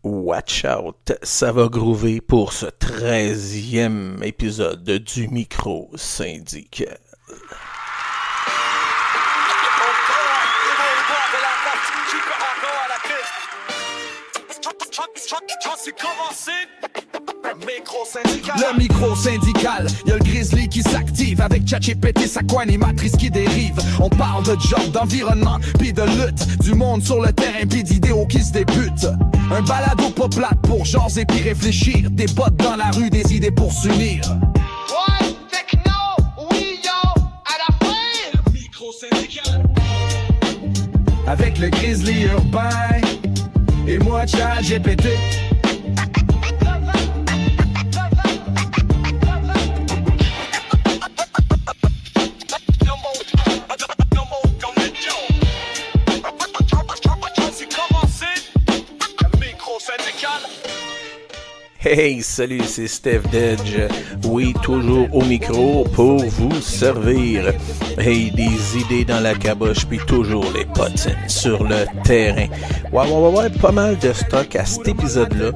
Watch out, ça va groover pour ce 13e épisode du micro syndical. Le micro syndical, y'a le grizzly qui s'active avec ChatGPT, sa co-animatrice qui dérive. On parle de job, d'environnement, pis de lutte, du monde sur le terrain, pis d'idéaux qui se débutent. Un balado pas plate pour jaser pis réfléchir, des bottes dans la rue, des idées pour s'unir. Ouais, techno, oui yo, à la fin. Micro syndical. Avec le grizzly urbain et moi ChatGPT. Hey, salut, c'est Steph Dedge. Oui, toujours au micro pour vous servir. Hey, des idées dans la caboche, puis toujours les potines sur le terrain. Ouais, pas mal de stock à cet épisode-là.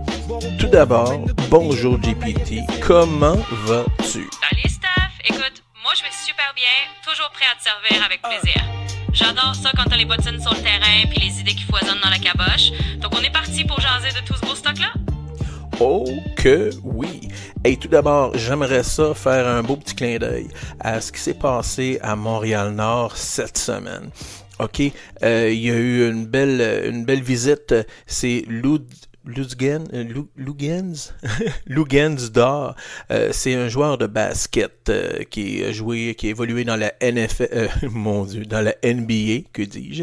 Tout d'abord, bonjour GPT, comment vas-tu? Salut Steph, écoute, moi je vais super bien, toujours prêt à te servir avec plaisir. J'adore ça quand t'as les bottines sur le terrain puis les idées qui foisonnent dans la caboche. Donc on est parti pour jaser de tout ce beau stock-là? Oh que oui! Et tout d'abord, j'aimerais ça faire un beau petit clin d'œil à ce qui s'est passé à Montréal-Nord cette semaine. OK? Il y a eu une belle visite. C'est Lugens d'or. C'est un joueur de basket qui a évolué dans la NFL, dans la NBA, que dis-je.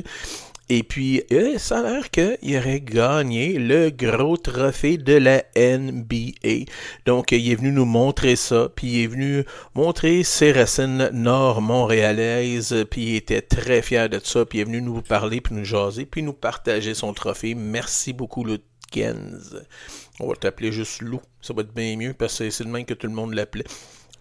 Et puis, ça a l'air qu'il aurait gagné le gros trophée de la NBA. Donc, il est venu nous montrer ça, puis il est venu montrer ses racines nord-montréalaises, puis il était très fier de ça, puis il est venu nous parler, puis nous jaser, puis nous partager son trophée. Merci beaucoup, Lutkens. On va t'appeler juste Lou, ça va être bien mieux, parce que c'est le même que tout le monde l'appelait.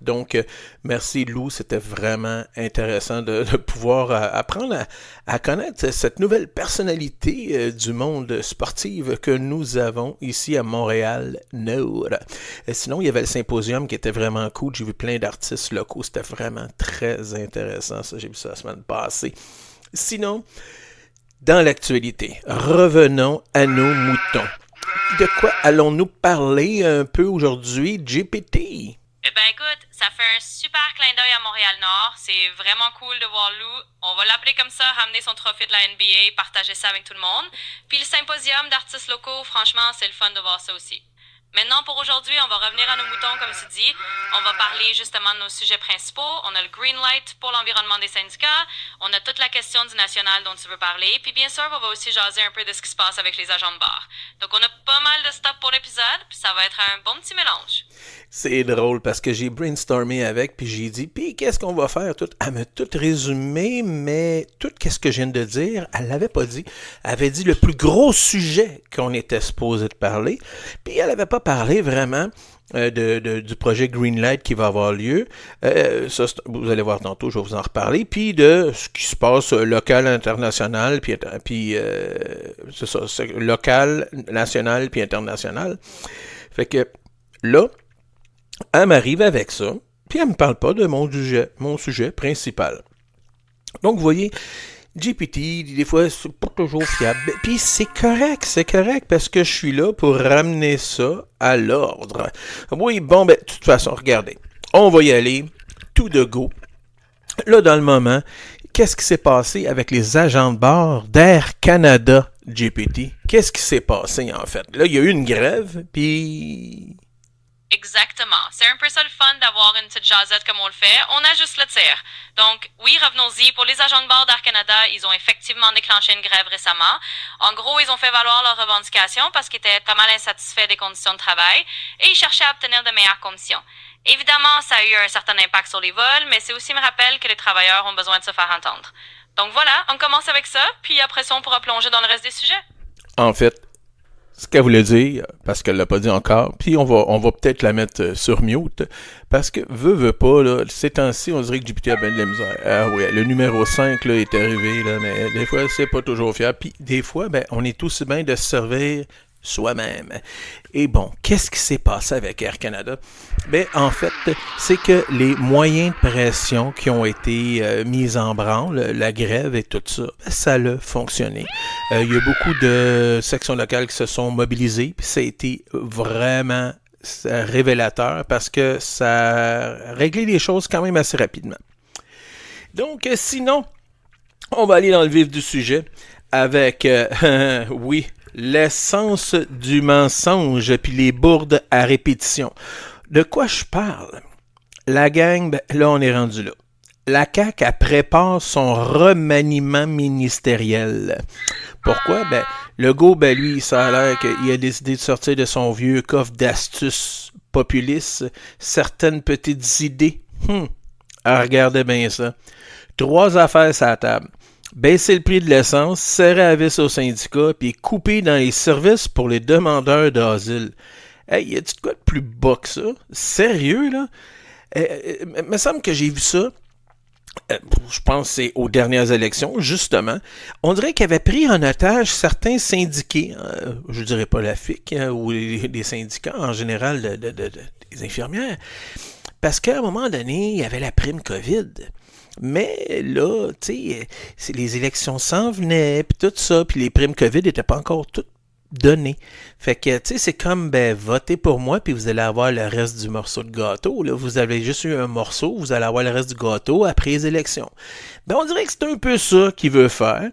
Donc, merci Lou, c'était vraiment intéressant de pouvoir apprendre à connaître cette nouvelle personnalité du monde sportif que nous avons ici à Montréal-Nord. Sinon, il y avait le symposium qui était vraiment cool, j'ai vu plein d'artistes locaux, c'était vraiment très intéressant, ça, j'ai vu ça la semaine passée. Sinon, dans l'actualité, revenons à nos moutons. De quoi allons-nous parler un peu aujourd'hui, GPT? Eh ben écoute, ça fait un super clin d'œil à Montréal-Nord. C'est vraiment cool de voir Lou. On va l'appeler comme ça, ramener son trophée de la NBA, partager ça avec tout le monde. Puis le symposium d'artistes locaux, franchement, c'est le fun de voir ça aussi. Maintenant, pour aujourd'hui, on va revenir à nos moutons, comme tu dis. On va parler justement de nos sujets principaux. On a le green light pour l'environnement des syndicats. On a toute la question du national dont tu veux parler. Puis bien sûr, on va aussi jaser un peu de ce qui se passe avec les agents de bar. Donc, on a pas mal de stuff pour l'épisode, puis ça va être un bon petit mélange. C'est drôle parce que j'ai brainstormé avec, puis j'ai dit, puis qu'est-ce qu'on va faire? Elle m'a tout résumé, mais tout ce que je viens de dire, elle l'avait pas dit. Elle avait dit le plus gros sujet qu'on était supposé de parler, puis elle avait pas parlé vraiment du projet Greenlight qui va avoir lieu. Ça, vous allez voir tantôt, je vais vous en reparler. Puis de ce qui se passe local, international, puis c'est ça, c'est local, national, puis international. Fait que là, elle m'arrive avec ça, puis elle me parle pas de mon sujet principal. Donc, vous voyez, GPT, des fois, c'est pas toujours fiable. Puis c'est correct, parce que je suis là pour ramener ça à l'ordre. Oui, bon, de toute façon, regardez, on va y aller, tout de go. Là, dans le moment, qu'est-ce qui s'est passé avec les agents de bord d'Air Canada, GPT? Qu'est-ce qui s'est passé, en fait? Là, il y a eu une grève, puis... Exactement. C'est un peu ça le fun d'avoir une petite jasette comme on le fait. On ajuste le tir. Donc, oui, revenons-y. Pour les agents de bord d'Air Canada, ils ont effectivement déclenché une grève récemment. En gros, ils ont fait valoir leurs revendications parce qu'ils étaient pas mal insatisfaits des conditions de travail et ils cherchaient à obtenir de meilleures conditions. Évidemment, ça a eu un certain impact sur les vols, mais c'est aussi me rappel que les travailleurs ont besoin de se faire entendre. Donc voilà, on commence avec ça, puis après ça, on pourra plonger dans le reste des sujets. En fait, ce qu'elle voulait dire, parce qu'elle l'a pas dit encore, puis on va peut-être la mettre sur mute, parce que veut pas, là, ces temps-ci, on dirait que GPT a bien de la misère. Ah oui, le numéro 5 là, est arrivé, là, mais des fois, c'est pas toujours fiable. Puis des fois, on est aussi bien de se servir soi-même. Et bon, qu'est-ce qui s'est passé avec Air Canada? Ben, en fait, c'est que les moyens de pression qui ont été mis en branle, la grève et tout ça, ça a fonctionné. Il y a beaucoup de sections locales qui se sont mobilisées, puis ça a été vraiment révélateur parce que ça a réglé les choses quand même assez rapidement. Donc, sinon, on va aller dans le vif du sujet avec, oui, l'essence du mensonge puis les bourdes à répétition. De quoi je parle? La gang, ben, là, on est rendu là. La CAQ, elle prépare son remaniement ministériel. Pourquoi? Ben, Legault, ben, lui, ça a l'air qu'il a décidé de sortir de son vieux coffre d'astuces populistes certaines petites idées. Regardez bien ça. 3 affaires sur la table. Baisser le prix de l'essence, serrer la vis aux syndicats, puis couper dans les services pour les demandeurs d'asile. Hey, y a-t-il de quoi de plus bas que ça? Sérieux, là? Il me semble que j'ai vu ça. Je pense que c'est aux dernières élections, justement. On dirait qu'il avait pris en otage certains syndiqués, je ne dirais pas la FIC, ou les syndicats en général des infirmières, parce qu'à un moment donné, il y avait la prime COVID. Mais là, tu sais, les élections s'en venaient, puis tout ça, puis les primes COVID n'étaient pas encore toutes données. Fait que, tu sais, c'est comme, ben, votez pour moi, puis vous allez avoir le reste du morceau de gâteau. Là, vous avez juste eu un morceau, vous allez avoir le reste du gâteau après les élections. Ben, on dirait que c'est un peu ça qu'il veut faire.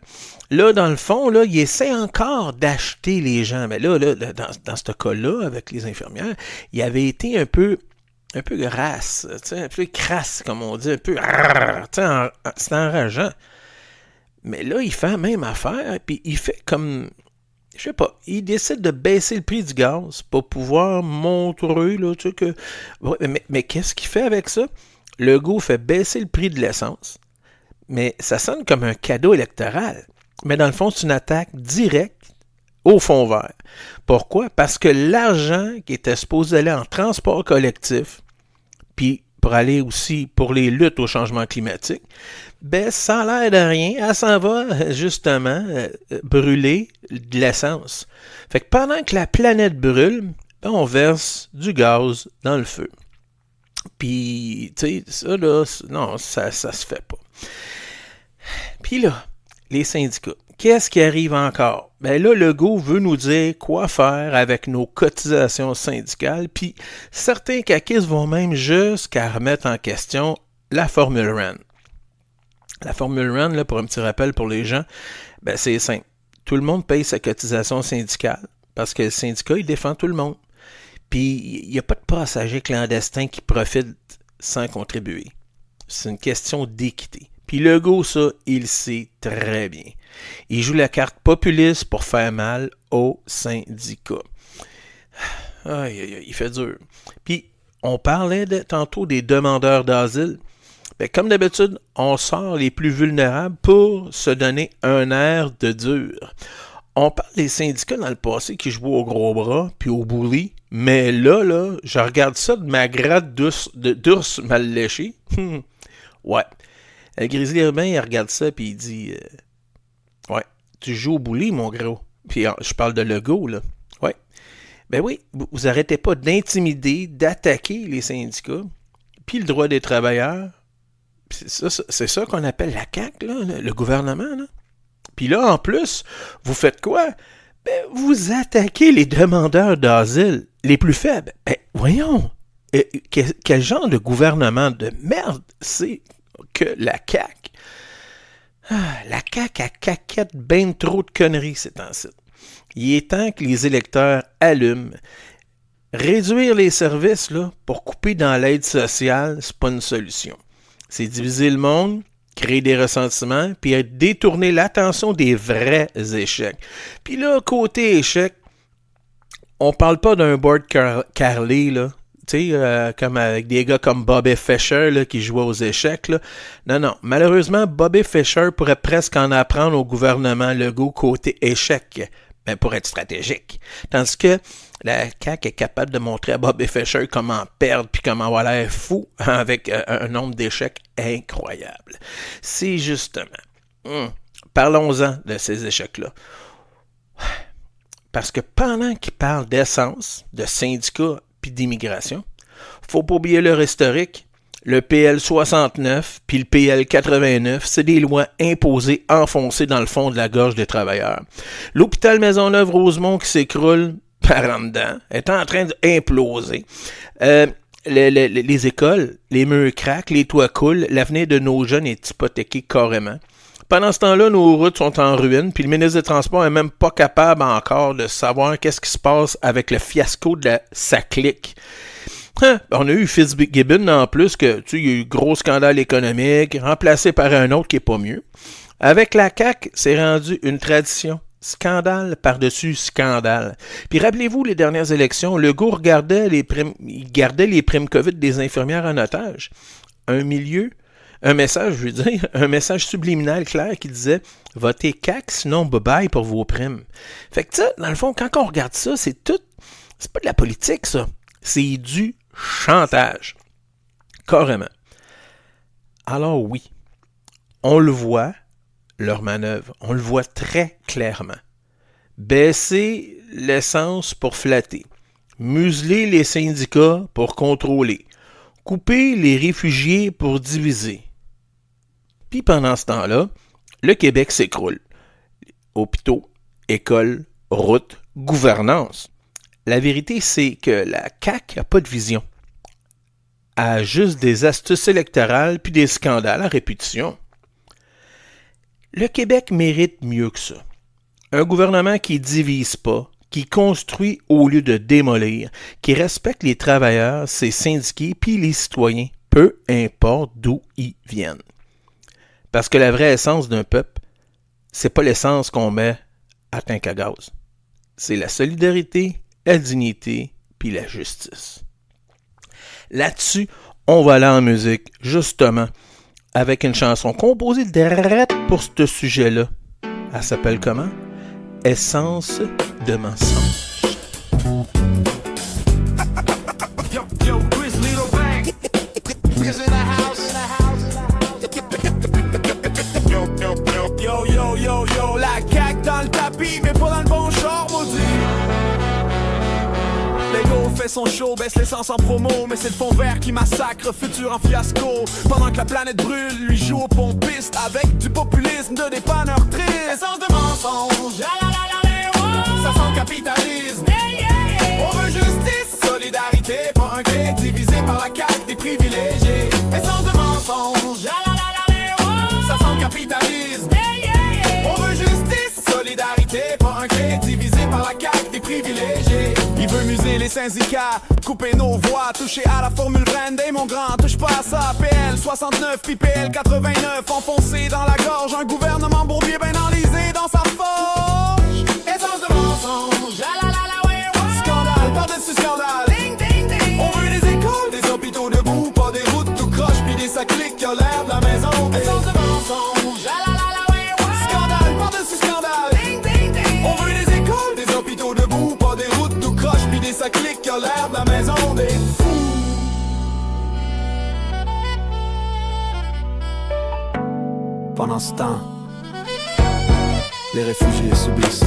Là, dans le fond, là, il essaie encore d'acheter les gens. Mais là dans ce cas-là, avec les infirmières, il avait été un peu grasse, un peu crasse, comme on dit, un peu... C'est enrageant. Mais là, il fait la même affaire, puis il fait comme... Je sais pas, il décide de baisser le prix du gaz pour pouvoir montrer, là, tu sais, que... Mais qu'est-ce qu'il fait avec ça? Legault fait baisser le prix de l'essence, mais ça sonne comme un cadeau électoral. Mais dans le fond, c'est une attaque directe au fond vert. Pourquoi? Parce que l'argent qui était supposé aller en transport collectif, puis pour aller aussi pour les luttes au changement climatique, ben ça a l'air de rien. Elle s'en va justement brûler de l'essence. Fait que pendant que la planète brûle, ben, on verse du gaz dans le feu. Puis, tu sais, ça là, non, ça se fait pas. Puis là, les syndicats. Qu'est-ce qui arrive encore? Ben là, Legault veut nous dire quoi faire avec nos cotisations syndicales, puis certains caquistes vont même jusqu'à remettre en question la Formule REN. La Formule REN, là, pour un petit rappel pour les gens, ben c'est simple. Tout le monde paye sa cotisation syndicale, parce que le syndicat, il défend tout le monde. Puis, il n'y a pas de passagers clandestins qui profitent sans contribuer. C'est une question d'équité. Puis Legault, ça, il sait très bien. Il joue la carte populiste pour faire mal aux syndicats. Il fait dur. Puis, on parlait tantôt des demandeurs d'asile. Bien, comme d'habitude, on sort les plus vulnérables pour se donner un air de dur. On parle des syndicats dans le passé qui jouaient au gros bras puis au bully. Mais là, je regarde ça de ma gratte d'ours mal léché. Ouais. Grizzly Urbain, il regarde ça puis il dit ouais, tu joues au bully, mon gros. Puis je parle de Legault, là. Ouais. Ben oui, vous arrêtez pas d'intimider, d'attaquer les syndicats, puis le droit des travailleurs. C'est ça qu'on appelle la CAQ, là, le gouvernement, là. Puis là, en plus, vous faites quoi? Ben, vous attaquez les demandeurs d'asile les plus faibles. Ben, voyons, quel genre de gouvernement de merde c'est que la CAQ? La CAQ a caquette ben trop de conneries ces temps-ci. Il est temps que les électeurs allument. Réduire les services là, pour couper dans l'aide sociale, c'est pas une solution. C'est diviser le monde, créer des ressentiments, puis détourner l'attention des vrais échecs. Puis là, côté échec, on parle pas d'un board carré, là. Tu sais, comme avec des gars comme Bobby Fischer là, qui jouaient aux échecs. Là. Non. Malheureusement, Bobby Fischer pourrait presque en apprendre au gouvernement Legault côté échec, ben, pour être stratégique. Tandis que la CAQ est capable de montrer à Bobby Fischer comment perdre puis comment avoir l'air fou avec un nombre d'échecs incroyable. C'est justement... Parlons-en de ces échecs-là. Parce que pendant qu'ils parlent d'essence, de syndicats puis d'immigration, faut pas oublier leur historique. Le PL 69 puis le PL 89, c'est des lois imposées, enfoncées dans le fond de la gorge des travailleurs. L'hôpital Maisonneuve-Rosemont qui s'écroule par en dedans, est en train d'imploser. Les écoles, les murs craquent, les toits coulent, l'avenir de nos jeunes est hypothéqué carrément. Pendant ce temps-là, nos routes sont en ruine, puis le ministre des Transports n'est même pas capable encore de savoir qu'est-ce qui se passe avec le fiasco de sa clique. On a eu Fitzgibbon en plus, que il y a eu gros scandale économique, remplacé par un autre qui n'est pas mieux. Avec la CAQ, c'est rendu une tradition. Scandale par-dessus scandale. Puis rappelez-vous, les dernières élections, Legault gardait les primes COVID des infirmières en otage. Un message subliminal clair qui disait « Votez CAQ, sinon bye-bye pour vos primes ». Fait que ça, dans le fond, quand on regarde ça, c'est pas de la politique, ça. C'est du chantage. Carrément. Alors oui, on le voit, leur manœuvre, on le voit très clairement. Baisser l'essence pour flatter. Museler les syndicats pour contrôler. Couper les réfugiés pour diviser. Puis pendant ce temps-là, le Québec s'écroule. Hôpitaux, écoles, routes, gouvernance. La vérité, c'est que la CAQ n'a pas de vision. Elle a juste des astuces électorales puis des scandales à répétition. Le Québec mérite mieux que ça. Un gouvernement qui divise pas, qui construit au lieu de démolir, qui respecte les travailleurs, ses syndiqués puis les citoyens, peu importe d'où ils viennent. Parce que la vraie essence d'un peuple, c'est pas l'essence qu'on met à tank à gaz. C'est la solidarité, la dignité puis la justice. Là-dessus, on va aller en musique, justement, avec une chanson composée direct pour ce sujet-là. Elle s'appelle comment? Essence de mensonge. Yo, Grizzly the Bang is in the house. Yo, la CAQ dans le tapis, mais pas dans le bon char, maudit. Lego fait son show, baisse l'essence en promo, mais c'est le fond vert qui massacre, futur en fiasco. Pendant que la planète brûle, lui joue au pompiste avec du populisme de dépanneurs tristes. Essence de mensonge, ça sent le capitalisme. On veut justice, solidarité, pas un clé divisé par la CAQ des privilégiés. Essence de mensonge, ça sent le capitalisme. On veut justice, solidarité, pas un clé divisé par la CAQ des privilégiés. Il veut muser les syndicats, couper nos voix, toucher à la formule Brandy, mon grand, touche pas à ça. PL 69 puis PL 89, enfoncé dans la gorge, un gouvernement bourbier ben enlisé dans sa forge. Essence de mensonge, scandale par-dessus scandale. Ding, ding, ding. On veut des écoles, des hôpitaux debout, pas des routes tout croche, puis des sacs qui ont l'air de la maison. Essence de mensonge, scandale par-dessus scandale. Ding, ding, ding. On veut des écoles, des hôpitaux debout, pas des routes tout croche, puis des sacs qui ont l'air de la maison des fous. Pendant ce temps, les réfugiés subissent.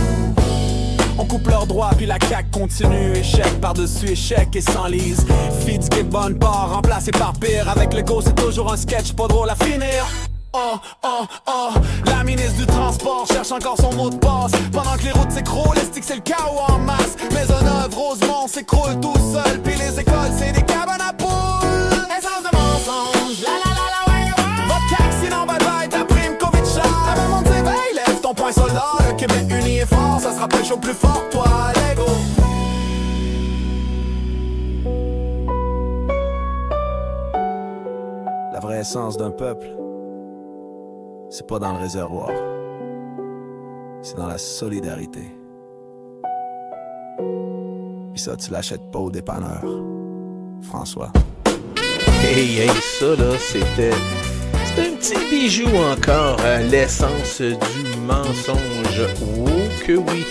On coupe leurs droits puis la CAQ continue. Échec par-dessus échec et s'enlise. Fitzgibbon part remplacé par pire. Avec le go c'est toujours un sketch pas drôle à finir. La ministre du transport cherche encore son mot de passe. Pendant que les routes s'écroulent, est-ce que c'est le chaos en masse? Maisonneuve, Rosemont s'écroule tout seul. Puis les écoles c'est des cabanes à poules. Essence de mensonge, votre CAQ sinon bye bye, ta prime Covid char. La maman t'éveille, lève ton poing soldat. Le Québec uni est fort, ça se rappelle chaud plus fort, toi, Lego. La vraie essence d'un peuple, c'est pas dans le réservoir, c'est dans la solidarité. Pis ça, tu l'achètes pas au dépanneur, François. Hey, ça là, c'était un petit bijou encore, l'essence du mensonge. Oh que oui!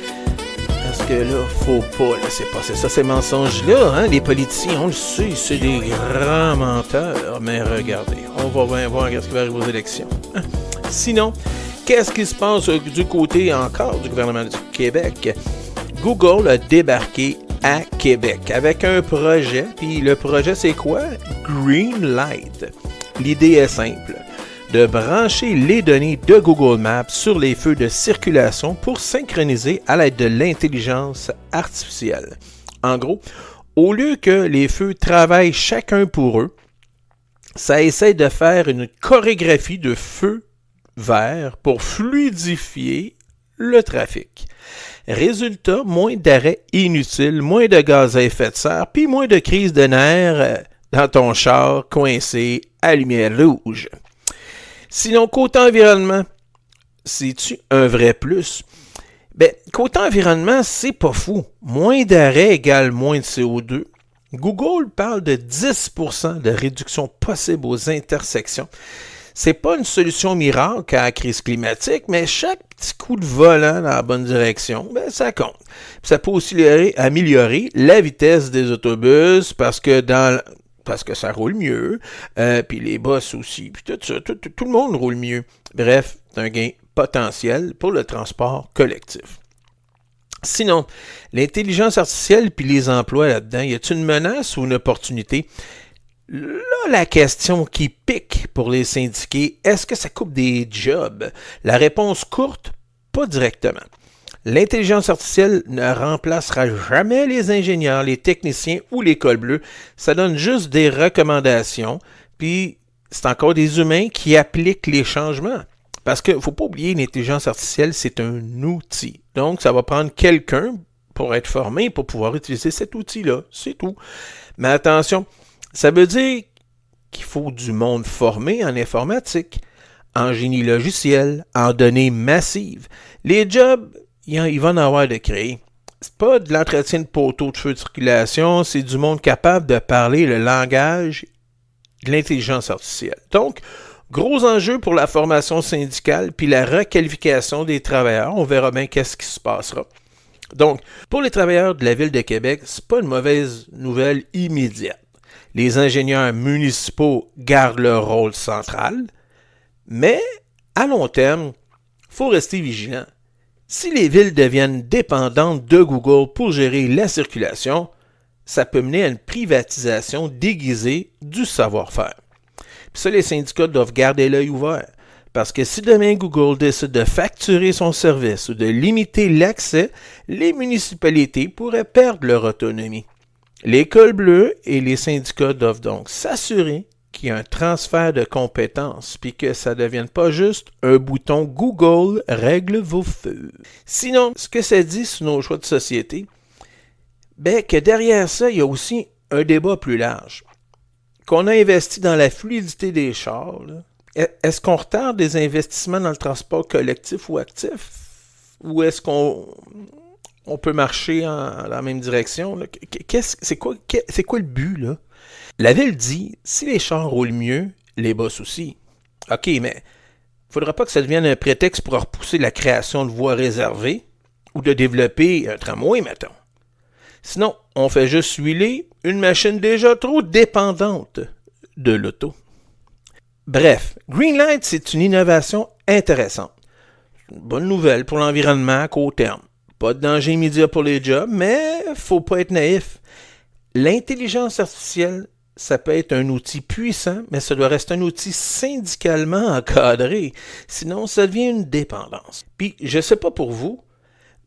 Parce que là, faut pas laisser passer ça, ces mensonges-là, hein? Les politiciens, on le sait, c'est des grands menteurs. Mais regardez, on va bien voir ce qui va arriver aux élections. Sinon, qu'est-ce qui se passe du côté encore du gouvernement du Québec? Google a débarqué à Québec avec un projet, puis le projet c'est quoi? Greenlight. L'idée est simple, de brancher les données de Google Maps sur les feux de circulation pour synchroniser à l'aide de l'intelligence artificielle. En gros, au lieu que les feux travaillent chacun pour eux, ça essaie de faire une chorégraphie de feux verts pour fluidifier le trafic. Résultat, moins d'arrêts inutiles, moins de gaz à effet de serre, puis moins de crise de nerfs dans ton char coincé à lumière rouge. Sinon, côté environnement, c'est-tu un vrai plus? Ben, côté environnement, c'est pas fou. Moins d'arrêts égale moins de CO2. Google parle de 10% de réduction possible aux intersections. C'est pas une solution miracle à la crise climatique, mais chaque petit coup de volant dans la bonne direction, ben, ça compte. Puis ça peut aussi améliorer la vitesse des autobus parce que ça roule mieux, puis les bus aussi, puis tout ça, tout le monde roule mieux. Bref, c'est un gain potentiel pour le transport collectif. Sinon, l'intelligence artificielle puis les emplois là-dedans, y a-t-il une menace ou une opportunité? Là, la question qui pique pour les syndiqués, est-ce que ça coupe des jobs? La réponse courte, pas directement. L'intelligence artificielle ne remplacera jamais les ingénieurs, les techniciens ou les cols bleus. Ça donne juste des recommandations, puis c'est encore des humains qui appliquent les changements. Parce qu'il ne faut pas oublier, l'intelligence artificielle, c'est un outil. Donc, ça va prendre quelqu'un pour être formé, pour pouvoir utiliser cet outil-là. C'est tout. Mais attention, ça veut dire qu'il faut du monde formé en informatique, en génie logiciel, en données massives. Les jobs, il va en avoir de créer. C'est pas de l'entretien de poteaux de feu de circulation, c'est du monde capable de parler le langage de l'intelligence artificielle. Donc, gros enjeu pour la formation syndicale puis la requalification des travailleurs. On verra bien qu'est-ce qui se passera. Donc, pour les travailleurs de la Ville de Québec, c'est pas une mauvaise nouvelle immédiate. Les ingénieurs municipaux gardent leur rôle central, mais à long terme, il faut rester vigilant. Si les villes deviennent dépendantes de Google pour gérer la circulation, ça peut mener à une privatisation déguisée du savoir-faire. Puis ça, les syndicats doivent garder l'œil ouvert. Parce que si demain Google décide de facturer son service ou de limiter l'accès, les municipalités pourraient perdre leur autonomie. Les cols bleus et les syndicats doivent donc s'assurer qu'il y a un transfert de compétences puis que ça ne devienne pas juste un bouton Google règle vos feux. Sinon, ce que ça dit sur nos choix de société, ben que derrière ça, il y a aussi un débat plus large. Qu'on a investi dans la fluidité des chars, là, est-ce qu'on retarde des investissements dans le transport collectif ou actif? Ou est-ce qu'on peut marcher dans la même direction? Là? C'est quoi le but, là? La Ville dit, si les chars roulent mieux, les bus aussi. OK, mais il ne faudra pas que ça devienne un prétexte pour repousser la création de voies réservées ou de développer un tramway, mettons. Sinon, on fait juste huiler une machine déjà trop dépendante de l'auto. Bref, Greenlight, c'est une innovation intéressante. Une bonne nouvelle pour l'environnement à court terme. Pas de danger immédiat pour les jobs, mais faut pas être naïf. L'intelligence artificielle, ça peut être un outil puissant, mais ça doit rester un outil syndicalement encadré. Sinon, ça devient une dépendance. Puis, je sais pas pour vous,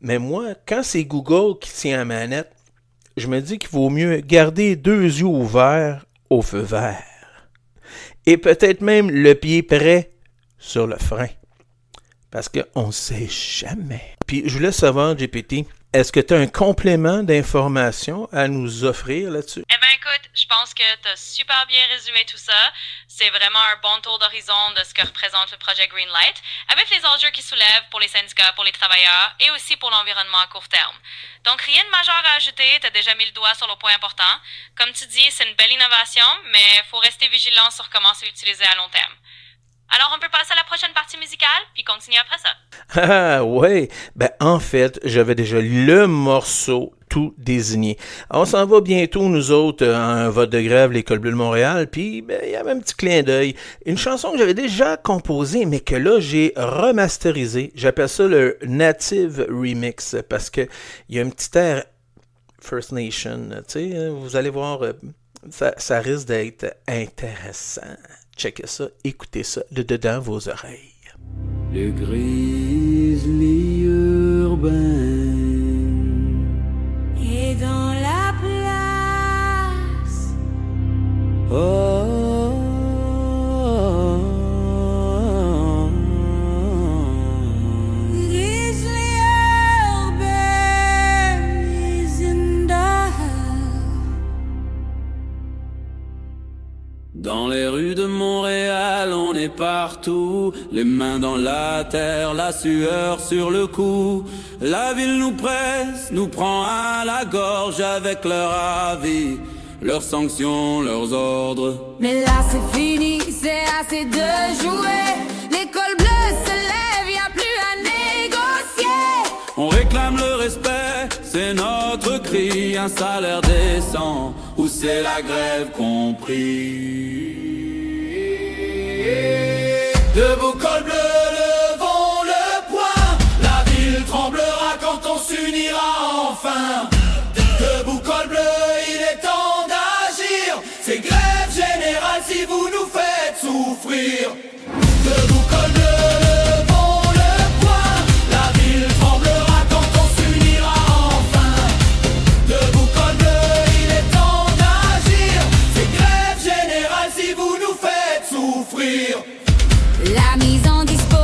mais moi, quand c'est Google qui tient la manette, je me dis qu'il vaut mieux garder 2 yeux ouverts au feu vert. Et peut-être même le pied prêt sur le frein. Parce qu'on ne sait jamais. Puis je voulais savoir, GPT, est-ce que tu as un complément d'information à nous offrir là-dessus? Eh bien, écoute, je pense que tu as super bien résumé tout ça. C'est vraiment un bon tour d'horizon de ce que représente le projet Greenlight, avec les enjeux qu'il soulève pour les syndicats, pour les travailleurs et aussi pour l'environnement à court terme. Donc, rien de majeur à ajouter, tu as déjà mis le doigt sur le point important. Comme tu dis, c'est une belle innovation, mais il faut rester vigilant sur comment c'est utilisé à long terme. Alors, on peut passer à la prochaine partie musicale, puis continuer après ça. Ah, ouais. Ben, en fait, j'avais déjà le morceau tout désigner. On s'en va bientôt, nous autres, en un vote de grève, l'École bleue de Montréal, puis il y avait un petit clin d'œil. Une chanson que j'avais déjà composée, mais que là, j'ai remasterisée. J'appelle ça le Native Remix, parce que il y a un petit air First Nation, tu sais, vous allez voir, ça risque d'être intéressant. Checkez ça, écoutez ça de dedans vos oreilles. Le grizzly urbain Et dans la place, oh, grizzly urban is in the house. dans les rues de Montréal, on est partout, les mains dans la terre, la sueur sur le cou. La ville nous presse, nous prend à la gorge avec leur avis, leurs sanctions, leurs ordres. Mais là c'est fini, c'est assez de jouer. L'école bleue se lève, y a plus à négocier. On réclame le respect, c'est notre cri, un salaire décent, ou c'est la grève compris. Debout col bleu, levons le poing. La ville tremblera quand on s'unira enfin. Debout col bleu, il est temps d'agir. C'est grève générale si vous nous faites souffrir. Debout col bleu, levons le poing. La ville tremblera quand on s'unira enfin. Debout col bleu, il est temps d'agir. C'est grève générale si vous nous faites souffrir. La mise en dispo,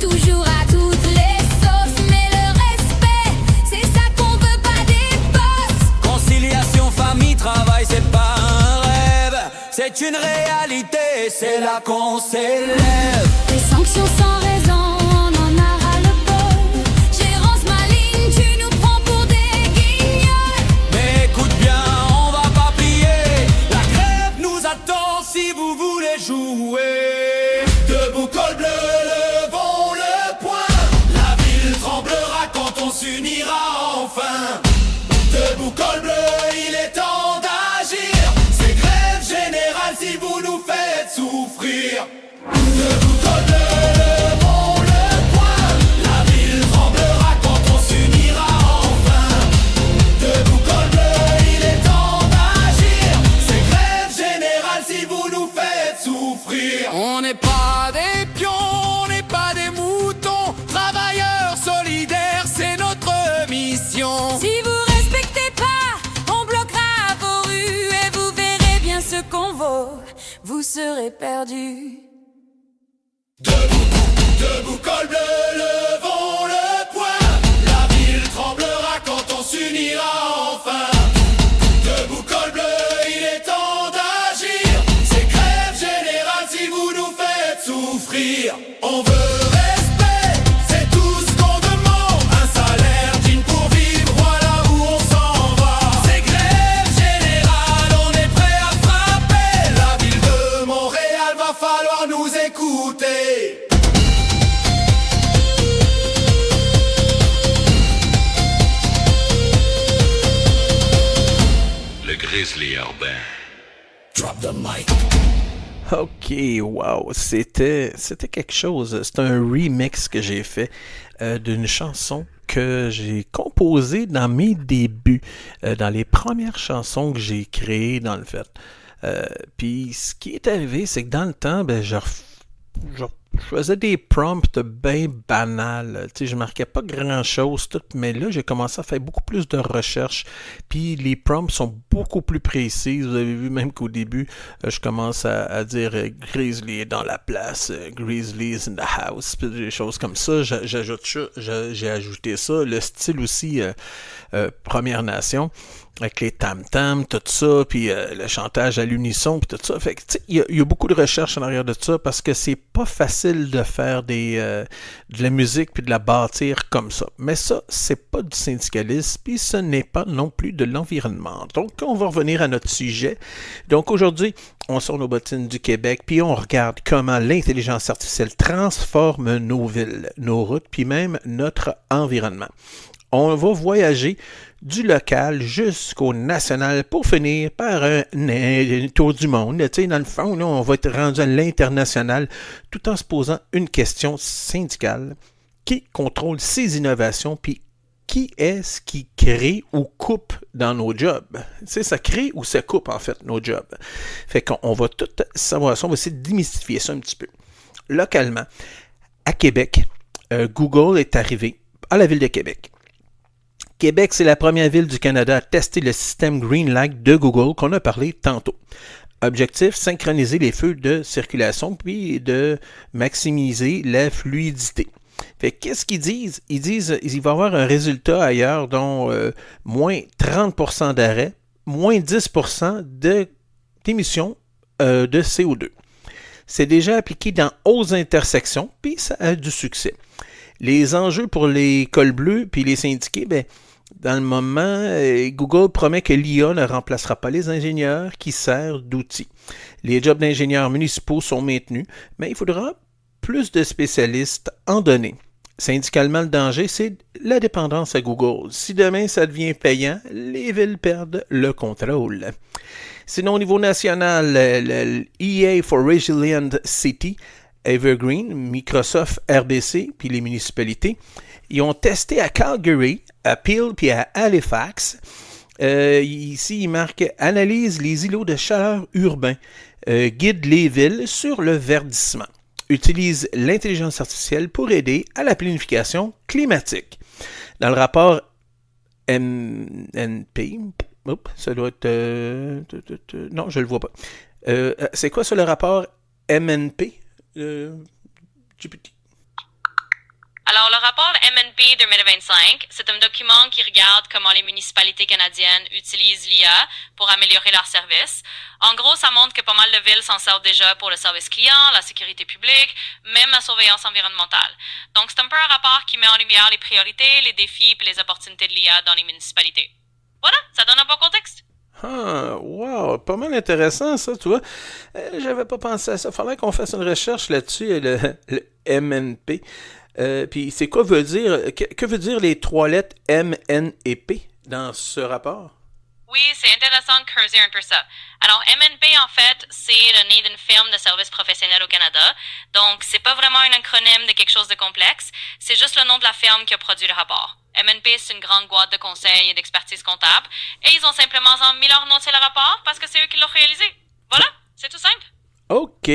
toujours à toutes les sauces. Mais le respect, c'est ça qu'on veut, pas des bosses. Conciliation, famille, travail, c'est pas un rêve, c'est une réalité, c'est là qu'on s'élève. Des sanctions sans raison, on en a ras-le-bol. Gérance maligne, tu nous prends pour des guignols. Mais écoute bien, on va pas plier, la grève nous attend si vous voulez jouer. Debout col bleu, levons le poing. La ville tremblera quand on s'unira enfin. Debout col bleu, il est temps d'agir. C'est grève générale si vous nous faites souffrir. Debout col bleu, levons le poing. La ville tremblera quand on s'unira enfin. Debout col bleu, il est temps d'agir. C'est grève générale si vous nous faites souffrir. On n'est pas des pions, on n'est pas des moutons, travailleurs solidaires, c'est notre mission. Si vous respectez pas, on bloquera vos rues. Et vous verrez bien ce qu'on vaut, vous serez perdus. Debout col bleu, levons le poing. La ville tremblera quand on s'unira enfin. Debout col bleu, il est temps d'agir. C'est grève générale si vous nous faites souffrir. On veut respect, c'est tout ce qu'on demande. Un salaire digne pour vivre, voilà où on s'en va. C'est grève générale, on est prêt à frapper. La ville de Montréal, va falloir nous écouter. Le grizzly urbain. Drop the mic. Ok, wow, c'était quelque chose. C'est un remix que j'ai fait d'une chanson que j'ai composée dans mes débuts, dans les premières chansons que j'ai créées dans le fait. Puis ce qui est arrivé, c'est que dans le temps, je faisais des prompts bien banals. Tu sais, je marquais pas grand-chose, tout, mais là, j'ai commencé à faire beaucoup plus de recherches. Puis les prompts sont beaucoup plus précis. Vous avez vu même qu'au début, je commence à dire Grizzly est dans la place, Grizzly is in the house, puis des choses comme ça. J'ai ajouté ça. Le style aussi, Première Nation, avec les tam-tams, tout ça, puis le chantage à l'unisson, puis tout ça. Fait que, tu sais, il y a beaucoup de recherches en arrière de ça, parce que c'est pas facile de faire de la musique puis de la bâtir comme ça. Mais ça, c'est pas du syndicalisme, puis ce n'est pas non plus de l'environnement. Donc, on va revenir à notre sujet. Donc, aujourd'hui, on sort nos bottines du Québec, puis on regarde comment l'intelligence artificielle transforme nos villes, nos routes, puis même notre environnement. On va voyager du local jusqu'au national pour finir par un tour du monde. Tu sais, dans le fond, là, on va être rendu à l'international tout en se posant une question syndicale. Qui contrôle ces innovations, puis qui est-ce qui crée ou coupe dans nos jobs? Tu sais, ça crée ou ça coupe, en fait, nos jobs. Fait qu'on va tout savoir ça, on va essayer de démystifier ça un petit peu. Localement, à Québec, Google est arrivé à la ville de Québec. Québec, c'est la première ville du Canada à tester le système Greenlight de Google qu'on a parlé tantôt. Objectif, synchroniser les feux de circulation puis de maximiser la fluidité. Fait qu'est-ce qu'ils disent? Ils disent qu'il va y avoir un résultat ailleurs dont moins 30% d'arrêt, moins 10% d'émissions de CO2. C'est déjà appliqué dans 11 intersections, puis ça a du succès. Les enjeux pour les cols bleus puis les syndiqués, dans le moment, Google promet que l'IA ne remplacera pas les ingénieurs qui servent d'outils. Les jobs d'ingénieurs municipaux sont maintenus, mais il faudra plus de spécialistes en données. Syndicalement, le danger, c'est la dépendance à Google. Si demain ça devient payant, les villes perdent le contrôle. Sinon, au niveau national, le EA for Resilient City, Evergreen, Microsoft, RBC, puis les municipalités, ils ont testé à Calgary, à Peel, puis à Halifax. Ici, il marque « Analyse les îlots de chaleur urbains, guide les villes sur le verdissement. Utilise l'intelligence artificielle pour aider à la planification climatique. » Dans le rapport MNP, ça doit être... non, je ne le vois pas. C'est quoi ça, le rapport MNP? GPT. Alors, le rapport MNP 2025, c'est un document qui regarde comment les municipalités canadiennes utilisent l'IA pour améliorer leurs services. En gros, ça montre que pas mal de villes s'en servent déjà pour le service client, la sécurité publique, même la surveillance environnementale. Donc, c'est un peu un rapport qui met en lumière les priorités, les défis et les opportunités de l'IA dans les municipalités. Voilà, ça donne un bon contexte. Ah, wow, pas mal intéressant ça, tu vois. J'avais pas pensé à ça. Faudrait qu'on fasse une recherche là-dessus, le MNP. Puis c'est quoi veut dire, que veut dire les trois lettres M, N et P dans ce rapport? Oui, c'est intéressant de creuser un peu ça. Alors, MNP, en fait, c'est le nez d'une firme de services professionnels au Canada. Donc, c'est pas vraiment un acronyme de quelque chose de complexe. C'est juste le nom de la firme qui a produit le rapport. MNP, c'est une grande boîte de conseils et d'expertise comptable. Et ils ont simplement mis leur nom sur le rapport parce que c'est eux qui l'ont réalisé. Voilà, c'est tout simple. OK.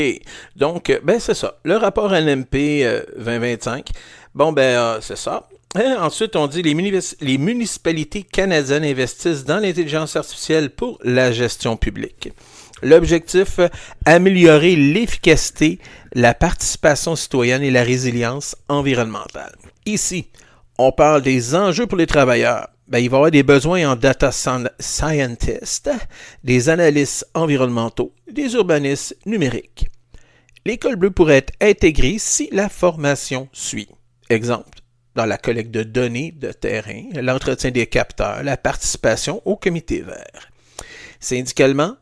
Donc, c'est ça. Le rapport NMP 2025. Bon, c'est ça. Ensuite, on dit les municipalités canadiennes investissent dans l'intelligence artificielle pour la gestion publique. L'objectif, améliorer l'efficacité, la participation citoyenne et la résilience environnementale. Ici, on parle des enjeux pour les travailleurs. Il va y avoir des besoins en data scientists, des analystes environnementaux, des urbanistes numériques. L'école bleue pourrait être intégrée si la formation suit. Exemple, dans la collecte de données de terrain, l'entretien des capteurs, la participation au comité vert. Syndicalement,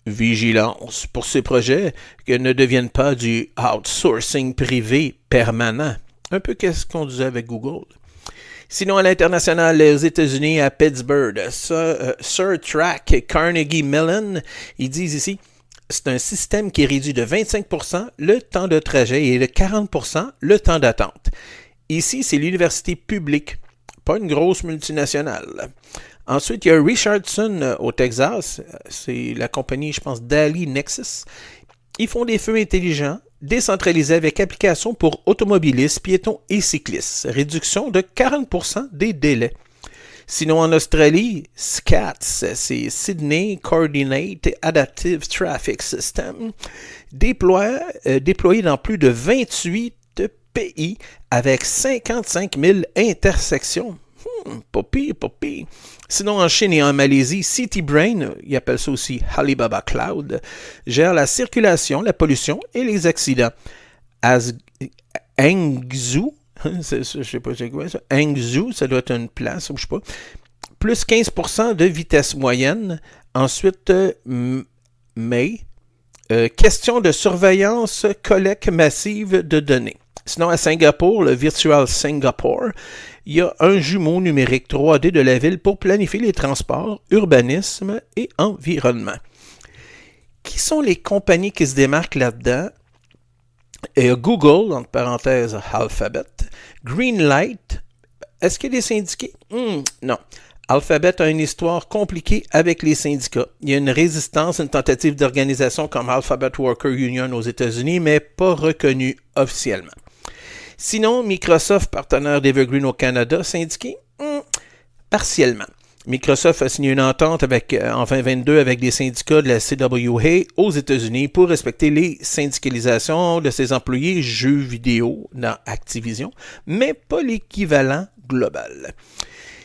vigilance pour ces projets que ne deviennent pas du outsourcing privé permanent. Un peu qu'est-ce qu'on disait avec Google. Sinon, à l'international, aux États-Unis, à Pittsburgh, Sir Track Carnegie Mellon, ils disent ici, c'est un système qui réduit de 25% le temps de trajet et de 40% le temps d'attente. Ici, c'est l'université publique, pas une grosse multinationale. Ensuite, il y a Richardson au Texas, c'est la compagnie, je pense, Dali Nexus. Ils font des feux intelligents, décentralisés avec application pour automobilistes, piétons et cyclistes. Réduction de 40% des délais. Sinon, en Australie, SCATS, c'est Sydney Coordinate Adaptive Traffic System, déployé dans plus de 28 pays avec 55 000 intersections. Pas pire. Sinon, en Chine et en Malaisie, CityBrain, ils appellent ça aussi Alibaba Cloud, gère la circulation, la pollution et les accidents. Hangzhou, je sais pas c'est quoi ça. Hangzhou, ça doit être une place, je sais pas. Plus 15% de vitesse moyenne. Ensuite, question de surveillance, collecte massive de données. Sinon, à Singapour, le Virtual Singapore, il y a un jumeau numérique 3D de la ville pour planifier les transports, urbanisme et environnement. Qui sont les compagnies qui se démarquent là-dedans? Google, entre parenthèses Alphabet, Greenlight. Est-ce qu'il y a des syndiqués? Non. Alphabet a une histoire compliquée avec les syndicats. Il y a une résistance, une tentative d'organisation comme Alphabet Worker Union aux États-Unis, mais pas reconnue officiellement. Sinon, Microsoft, partenaire d'Evergreen au Canada, syndiqué? Partiellement. Microsoft a signé une entente en 2022 avec des syndicats de la CWA aux États-Unis pour respecter les syndicalisations de ses employés jeux vidéo dans Activision, mais pas l'équivalent global.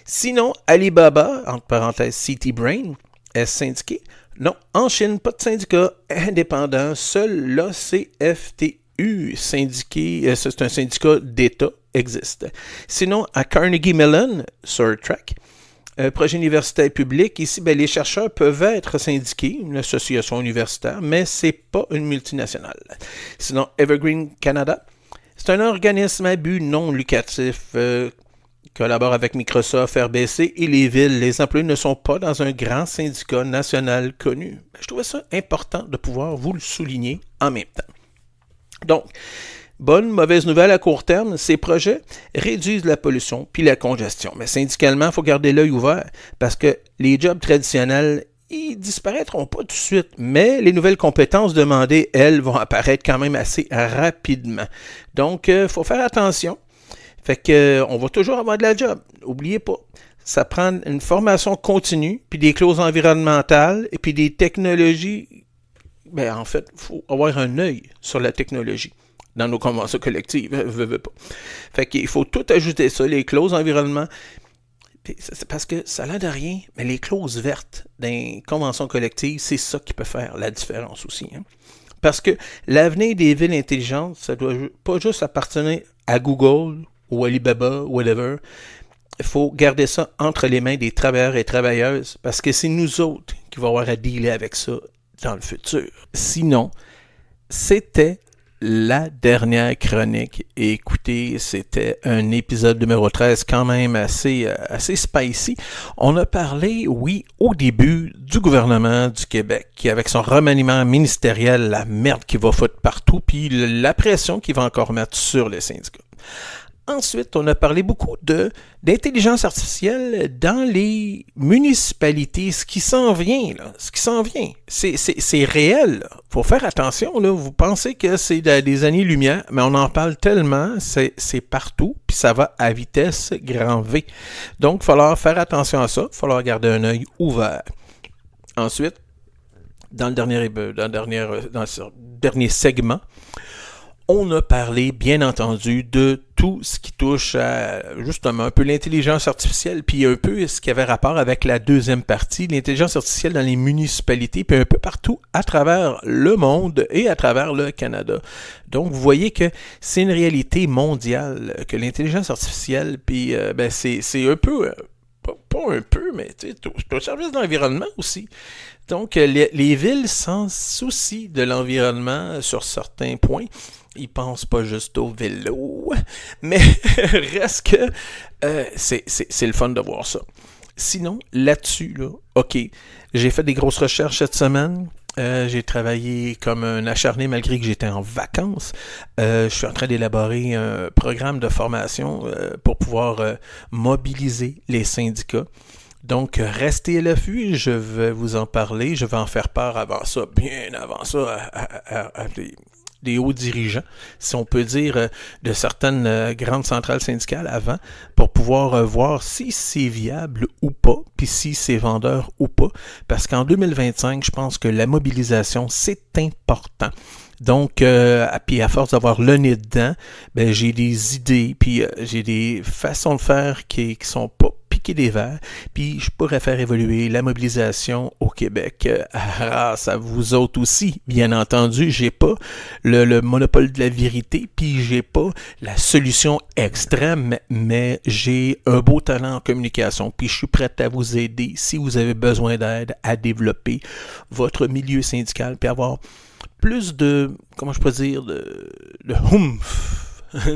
Sinon, Alibaba, entre parenthèses Citibrain, est syndiqué? Non, en Chine, pas de syndicat indépendant, seul l'ACFTU syndiqué, c'est un syndicat d'État, existe. Sinon, à Carnegie Mellon, sur Track, projet universitaire public, ici, les chercheurs peuvent être syndiqués, une association universitaire, mais ce n'est pas une multinationale. Sinon, Evergreen Canada, c'est un organisme à but non lucratif, collabore avec Microsoft, RBC et les villes. Les employés ne sont pas dans un grand syndicat national connu. Je trouvais ça important de pouvoir vous le souligner en même temps. Donc, bonne, mauvaise nouvelle à court terme, ces projets réduisent la pollution puis la congestion. Mais syndicalement, il faut garder l'œil ouvert parce que les jobs traditionnels, ils disparaîtront pas tout de suite, mais les nouvelles compétences demandées, elles, vont apparaître quand même assez rapidement. Donc, il faut faire attention. Fait que on va toujours avoir de la job. N'oubliez pas, ça prend une formation continue, puis des clauses environnementales, et puis des technologies. En fait, il faut avoir un œil sur la technologie dans nos conventions collectives. Pas. Fait qu'il faut tout ajouter ça, les clauses environnement. C'est parce que ça n'a l'air de rien, mais les clauses vertes dans conventions collectives, c'est ça qui peut faire la différence aussi. Hein? Parce que l'avenir des villes intelligentes, ça doit pas juste appartenir à Google ou Alibaba, whatever. Il faut garder ça entre les mains des travailleurs et travailleuses parce que c'est nous autres qui vont avoir à dealer avec ça dans le futur. Sinon, c'était la dernière chronique. Et écoutez, c'était un épisode numéro 13 quand même assez spicy. On a parlé, oui, au début du gouvernement du Québec, qui avec son remaniement ministériel, la merde qui va foutre partout, puis la pression qu'il va encore mettre sur les syndicats. Ensuite, on a parlé beaucoup d'intelligence artificielle dans les municipalités. Ce qui s'en vient, c'est réel. Il faut faire attention. Là. Vous pensez que c'est des années-lumière, mais on en parle tellement, c'est partout, puis ça va à vitesse grand V. Donc, il va falloir faire attention à ça. Il va falloir garder un œil ouvert. Ensuite, dans le dernier segment, on a parlé, bien entendu, de tout ce qui touche à, justement, un peu l'intelligence artificielle, puis un peu ce qui avait rapport avec la deuxième partie, l'intelligence artificielle dans les municipalités, puis un peu partout à travers le monde et à travers le Canada. Donc, vous voyez que c'est une réalité mondiale, que l'intelligence artificielle, puis c'est un peu... Pas un peu, mais c'est au service de l'environnement aussi. Donc, les villes s'en soucient de l'environnement sur certains points. Ils pensent pas juste au vélo, mais reste que c'est le fun de voir ça. Sinon, là-dessus, OK, j'ai fait des grosses recherches cette semaine. J'ai travaillé comme un acharné malgré que j'étais en vacances. Je suis en train d'élaborer un programme de formation pour pouvoir mobiliser les syndicats. Donc, restez à l'affût, je vais vous en parler. Je vais en faire part bien avant ça, à des hauts dirigeants, si on peut dire, de certaines grandes centrales syndicales avant, pour pouvoir voir si c'est viable ou pas, puis si c'est vendeur ou pas. Parce qu'en 2025, je pense que la mobilisation, c'est important. Donc, puis à force d'avoir le nez dedans, j'ai des idées, puis j'ai des façons de faire qui sont pas piquer des verres, puis je pourrais faire évoluer la mobilisation au Québec grâce à vous autres aussi. Bien entendu, j'ai pas le monopole de la vérité, puis j'ai pas la solution extrême, mais j'ai un beau talent en communication, puis je suis prêt à vous aider si vous avez besoin d'aide à développer votre milieu syndical, puis avoir plus de, comment je peux dire, de oomph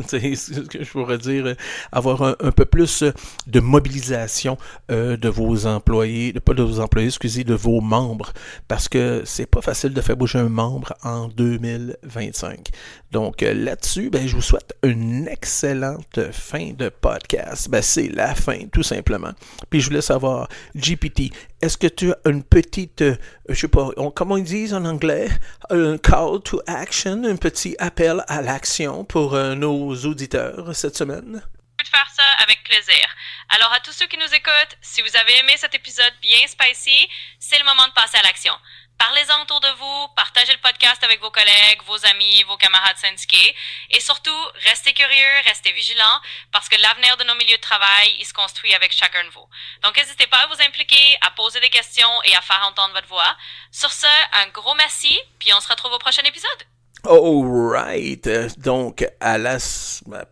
C'est ce que je pourrais dire, avoir un peu plus de mobilisation de vos employés, pas de vos employés, excusez, de vos membres, parce que c'est pas facile de faire bouger un membre en 2025. Donc là-dessus, ben, je vous souhaite une excellente fin de podcast. Ben, c'est la fin, tout simplement. Puis je voulais savoir, GPT, est-ce que tu as une petite, je sais pas, comment ils disent en anglais, un call to action, un petit appel à l'action pour nos auditeurs cette semaine? De faire ça avec plaisir. Alors à tous ceux qui nous écoutent, si vous avez aimé cet épisode bien spicy, c'est le moment de passer à l'action. Parlez-en autour de vous, partagez le podcast avec vos collègues, vos amis, vos camarades syndiqués et surtout, restez curieux, restez vigilants parce que l'avenir de nos milieux de travail, il se construit avec chacun de vous. Donc n'hésitez pas à vous impliquer, à poser des questions et à faire entendre votre voix. Sur ce, un gros merci, puis on se retrouve au prochain épisode. Alright, donc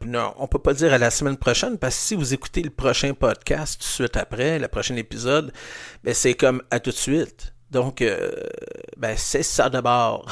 non, on peut pas dire à la semaine prochaine parce que si vous écoutez le prochain podcast tout de suite après, le prochain épisode, ben c'est comme à tout de suite. Donc, ben c'est ça d'abord.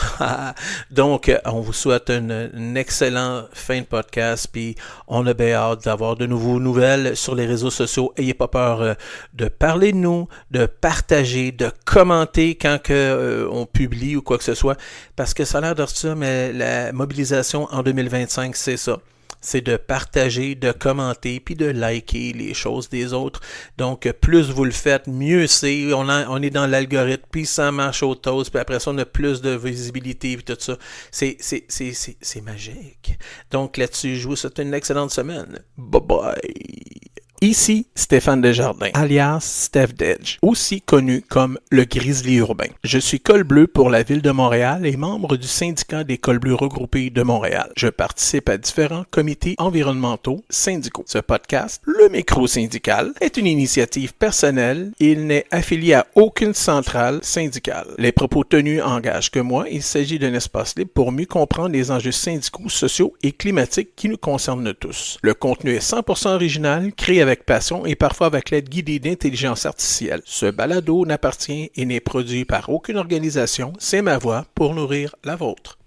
Donc, on vous souhaite une excellente fin de podcast, puis on a bien hâte d'avoir de nouveaux nouvelles sur les réseaux sociaux. Ayez pas peur de parler de nous, de partager, de commenter quand on publie ou quoi que ce soit, parce que ça a l'air de ça, mais la mobilisation en 2025, c'est ça. C'est de partager, de commenter, puis de liker les choses des autres. Donc, plus vous le faites, mieux c'est. On est dans l'algorithme, puis ça marche au toast, puis après ça, on a plus de visibilité, puis tout ça. C'est magique. Donc, là-dessus, je vous souhaite une excellente semaine. Bye-bye! Ici Stéphane Desjardins, alias Steph Dedge, aussi connu comme le Grizzly urbain. Je suis col bleu pour la ville de Montréal et membre du syndicat des cols bleus regroupés de Montréal. Je participe à différents comités environnementaux syndicaux. Ce podcast, le micro syndical, est une initiative personnelle et il n'est affilié à aucune centrale syndicale. Les propos tenus engagent que moi, il s'agit d'un espace libre pour mieux comprendre les enjeux syndicaux, sociaux et climatiques qui nous concernent tous. Le contenu est 100% original, créé avec passion et parfois avec l'aide guidée d'intelligence artificielle. Ce balado n'appartient et n'est produit par aucune organisation, c'est ma voix pour nourrir la vôtre.